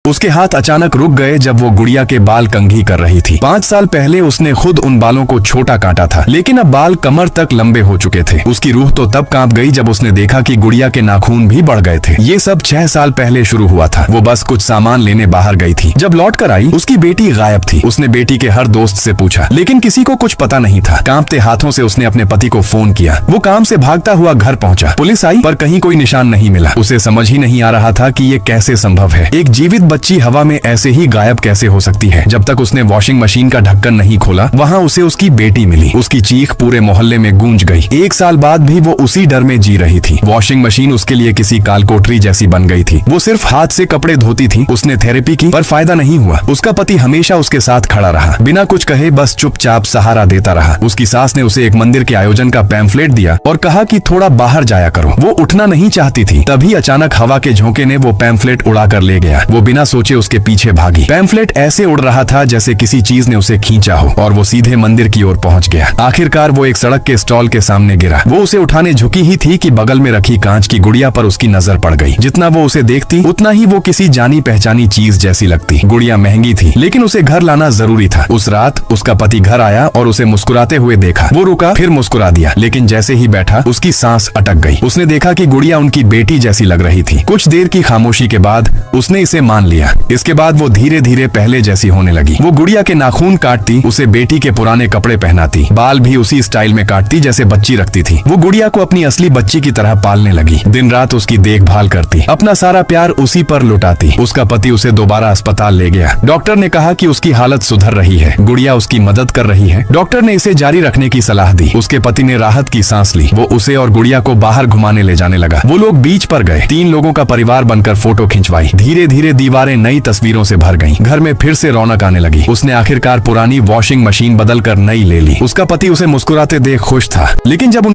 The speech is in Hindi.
उसके हाथ अचानक रुक गए जब वो गुड़िया के बाल कंघी कर रही थी। 5 साल पहले उसने खुद उन बालों को छोटा काटा था, लेकिन अब बाल कमर तक लंबे हो चुके थे। उसकी रूह तो तब कांप गई जब उसने देखा कि गुड़िया के नाखून भी बढ़ गए थे। ये सब 6 साल पहले शुरू हुआ था। वो बस कुछ सामान लेने बाहर गई थी। जब लौट कर आई, उसकी बेटी गायब थी। उसने बेटी के हर दोस्त से पूछा, लेकिन किसी को कुछ पता नहीं था। कांपते हाथों से उसने अपने पति को फोन किया। वो काम से भागता हुआ घर पहुंचा। पुलिस आई, पर कहीं कोई निशान नहीं मिला। उसे समझ ही नहीं आ रहा था कि ये कैसे संभव है। एक जीवित बच्ची हवा में ऐसे ही गायब कैसे हो सकती है। जब तक उसने वॉशिंग मशीन का ढक्कन नहीं खोला, वहाँ उसे उसकी बेटी मिली। उसकी चीख पूरे मोहल्ले में गूंज गई। 1 साल बाद भी वो उसी डर में जी रही थी। वॉशिंग मशीन उसके लिए किसी कालकोठरी जैसी बन गई थी। वो सिर्फ हाथ से कपड़े धोती थी। उसने थेरेपी की, पर फायदा नहीं हुआ। उसका पति हमेशा उसके साथ खड़ा रहा, बिना कुछ कहे, बस चुपचाप सहारा देता रहा। उसकी सास ने उसे एक मंदिर के आयोजन का पैम्फलेट दिया और कहा कि थोड़ा बाहर जाया करो। वो उठना नहीं चाहती थी। तभी अचानक हवा के झोंके ने वो पैम्फलेट उड़ा कर ले गया। वो बिना सोचे उसके पीछे भागी। पैम्फलेट ऐसे उड़ रहा था जैसे किसी चीज ने उसे खींचा हो, और वो सीधे मंदिर की ओर पहुंच गया। आखिरकार वो एक सड़क के स्टॉल के सामने गिरा। वो उसे उठाने झुकी ही थी कि बगल में रखी कांच की गुड़िया पर उसकी नजर पड़ गई। जितना वो उसे देखती, उतना ही वो किसी जानी पहचानी चीज जैसी लगती। गुड़िया महंगी थी, लेकिन उसे घर लाना जरूरी था। उस रात उसका पति घर आया और उसे मुस्कुराते हुए देखा। वो रुका, फिर मुस्कुरा दिया, लेकिन जैसे ही बैठा, उसकी सांस अटक गई। उसने देखा कि गुड़िया उनकी बेटी जैसी लग रही थी। कुछ देर की खामोशी के बाद उसने इसे मान लिया। इसके बाद वो धीरे धीरे पहले जैसी होने लगी। वो गुड़िया के नाखून काटती, उसे बेटी के पुराने कपड़े पहनाती, बाल भी उसी स्टाइल में काटती जैसे बच्ची रखती थी। वो गुड़िया को अपनी असली बच्ची की तरह पालने लगी। दिन रात उसकी देखभाल करती, अपना सारा प्यार उसी पर लुटाती। उसका पति उसे दोबारा अस्पताल ले गया। डॉक्टर ने कहा कि उसकी हालत सुधर रही है, गुड़िया उसकी मदद कर रही है। डॉक्टर ने इसे जारी रखने की सलाह दी। उसके पति ने राहत की सांस ली। वो उसे और गुड़िया को बाहर घुमाने ले जाने लगा। वो लोग बीच पर गए। 3 लोगों का परिवार बनकर फोटो खिंचवाई। धीरे धीरे दीवारें नई तस्वीरों से भर गईं। घर में फिर से रौनक आने लगी। उसने आखिरकार पुरानी वॉशिंग मशीन बदल कर नई ले ली। उसका पति उसे मुस्कुराते देख खुश था, लेकिन जब